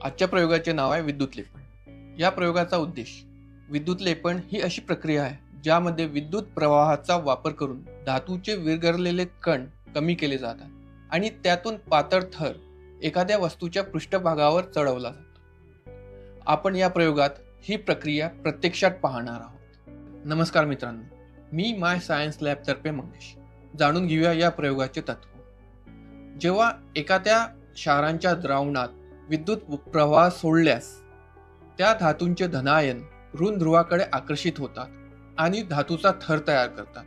आजच्या प्रयोगाचे नाव आहे विद्युत लेपन. या प्रयोगाचा उद्देश विद्युत लेपन ही अशी प्रक्रिया आहे ज्यामध्ये विद्युत प्रवाहाचा वापर करून धातूचे विरघळलेले कण कमी केले जातात आणि त्यातून पातळ थर एखाद्या वस्तूच्या पृष्ठभागावर चढवला जातो. आपण या प्रयोगात ही प्रक्रिया प्रत्यक्षात पाहणार आहोत. नमस्कार मित्रांनो, मी माय सायन्स लॅब तर्फे मंगेश. जाणून घेऊया या प्रयोगाचे तत्व. जेव्हा एखाद्या क्षारांच्या द्रावणात विद्युत प्रवाह सोडल्यास त्या धातूंचे धनायन ऋण ध्रुवाकडे आकर्षित होतात आणि धातूचा थर तयार करतात.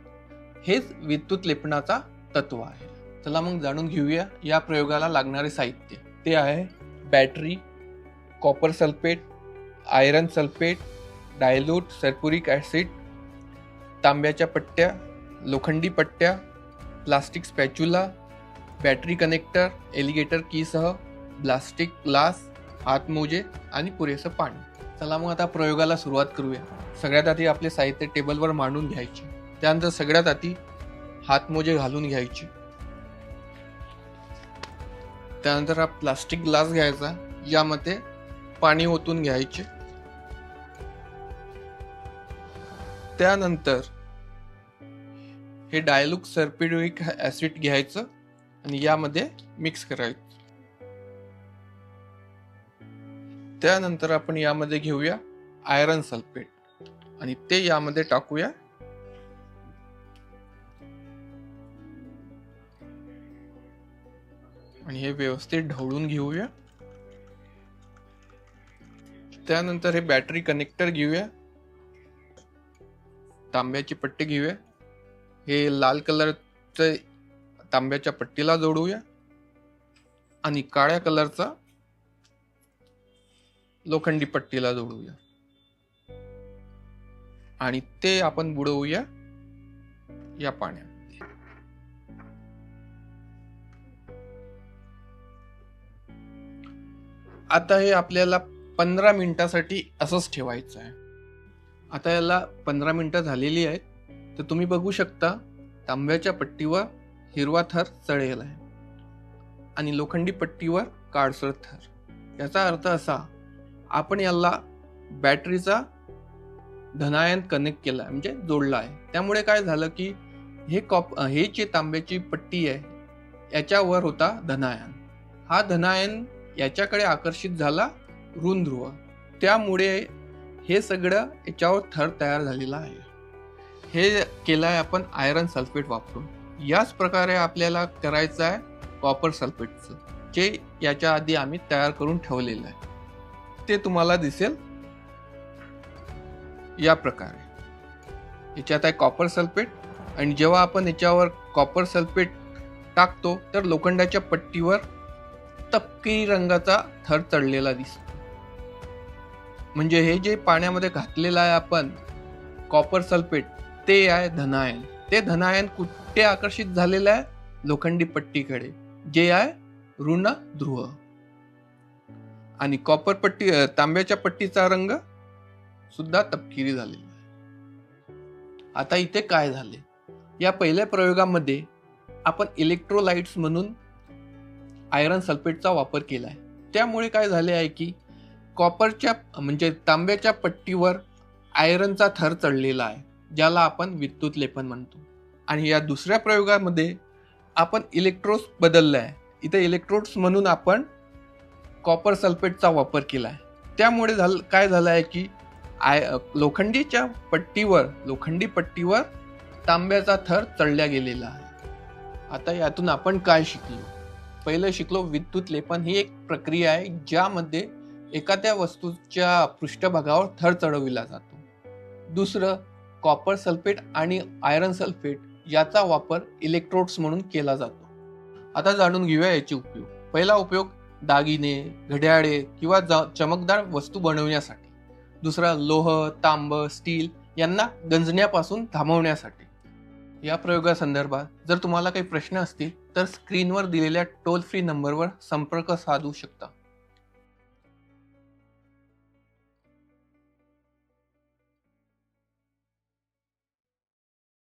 हेच विद्युत लेपनाचा तत्व आहे. चला मग जाणून घेऊया या प्रयोगाला लागणारे साहित्य. ते आहे battery, copper sulphate, iron sulphate, dilute sulphuric acid, तांब्याच्या पट्ट्या, लोखंडी पट्ट्या, plastic spatula, battery connector, alligator कीसह, प्लास्टिक ग्लास, हातमोजे आणि पुरेसं पाणी. चला मग आता प्रयोगाला सुरुवात करूया. सगळ्यात आधी आपले साहित्य टेबलवर मांडून घ्यायचे. त्यानंतर सगळ्यात आधी हातमोजे घालून घ्यायचे. त्यानंतर हा प्लास्टिक ग्लास घ्यायचा, यामध्ये पाणी ओतून घ्यायचे. त्यानंतर हे डायल्यूट सल्फ्युरिक ॲसिड घ्यायचं आणि यामध्ये मिक्स करायचं. त्यानंतर आपण यामध्ये घेऊया आयरन सल्फेट आणि ते यामध्ये टाकूया. आणि हे व्यवस्थित ढवळून घेऊया. त्यानंतर हे बॅटरी कनेक्टर घेऊया. तांब्याची पट्टी घेऊया. हे लाल कलरचे तांब्याच्या पट्टीला जोडूया आणि काळ्या कलरचा लोखंडी पट्टीला जोडूया आणि ते आपण बुडवूया या पाण्यामध्ये. आता हे आपल्याला 15 मिनिटासाठी असंच ठेवायचं आहे. आता याला 15 मिनिटं झालेली आहेत. तर तुम्ही बघू शकता तांब्याच्या पट्टीवर हिरवा थर चढलेला आहे आणि लोखंडी पट्टीवर काळसर थर. याचा अर्थ असा, आपण याला बॅटरीचा धनायन कनेक्ट केला आहे, म्हणजे जोडला आहे. त्यामुळे काय झालं की हे जे तांब्याची पट्टी आहे याच्यावर होता धनायन. हा धनायन याच्याकडे आकर्षित झाला ऋण ध्रुव. त्यामुळे हे सगळं याच्यावर थर तयार झालेला आहे. हे केलं आहे आपण आयरन सल्फेट वापरून. याच प्रकारे आपल्याला करायचं आहे कॉपर सल्फेटचं, जे याच्या आधी आम्ही तयार करून ठेवलेलं आहे. ते तुम्हाला दिसेल या प्रकारे. याच्यात आहे कॉपर सल्फेट आणि जेव्हा आपण याच्यावर कॉपर सल्फेट टाकतो तर लोखंडाच्या पट्टीवर तपकिरी रंगाचा थर चढलेला दिसतो. म्हणजे हे जे पाण्यामध्ये घातलेलं आहे आपण कॉपर सल्फेट, ते आहे धनायन. ते धनायन कुठे आकर्षित झालेलं आहे? लोखंडी पट्टीकडे, जे आहे ऋण ध्रुव. आणि कॉपर पट्टी तांब्याच्या पट्टीचा रंग सुद्धा तपकिरी झालेला आहे. आता इथे काय झाले? या पहिल्या प्रयोगामध्ये आपण इलेक्ट्रोलाइट्स म्हणून आयरन सल्फेटचा वापर केला आहे. त्यामुळे काय झाले आहे की कॉपरच्या म्हणजे तांब्याच्या पट्टीवर आयरनचा थर चढलेला आहे, ज्याला आपण विद्युत लेपन म्हणतो. आणि या दुसऱ्या प्रयोगामध्ये आपण इलेक्ट्रोड्स बदलले आहे. इथे इलेक्ट्रोड्स म्हणून आपण कॉपर सल्फेटचा वापर केला आहे. त्यामुळे काय झालं आहे की लोखंडी पट्टीवर तांब्याचा थर चढल्या गेलेला आहे. आता यातून आपण काय शिकलो? पहिलं शिकलो, विद्युत लेपन ही एक प्रक्रिया आहे ज्यामध्ये एखाद्या वस्तूच्या पृष्ठभागावर थर चढविला जातो. दुसरं, कॉपर सल्फेट आणि आयरन सल्फेट याचा वापर इलेक्ट्रोड्स म्हणून केला जातो. आता जाणून घेऊया याचे उपयोग. पहिला उपयोग, दागिने, घड्याळे किंवा चमकदार वस्तू बनवण्यासाठी. दुसरा, लोह, तांब, स्टील यांना गंजण्यापासून थांबवण्यासाठी. या प्रयोगासंदर्भात जर तुम्हाला काही प्रश्न असतील तर स्क्रीनवर दिलेल्या टोल फ्री नंबरवर संपर्क साधू शकता.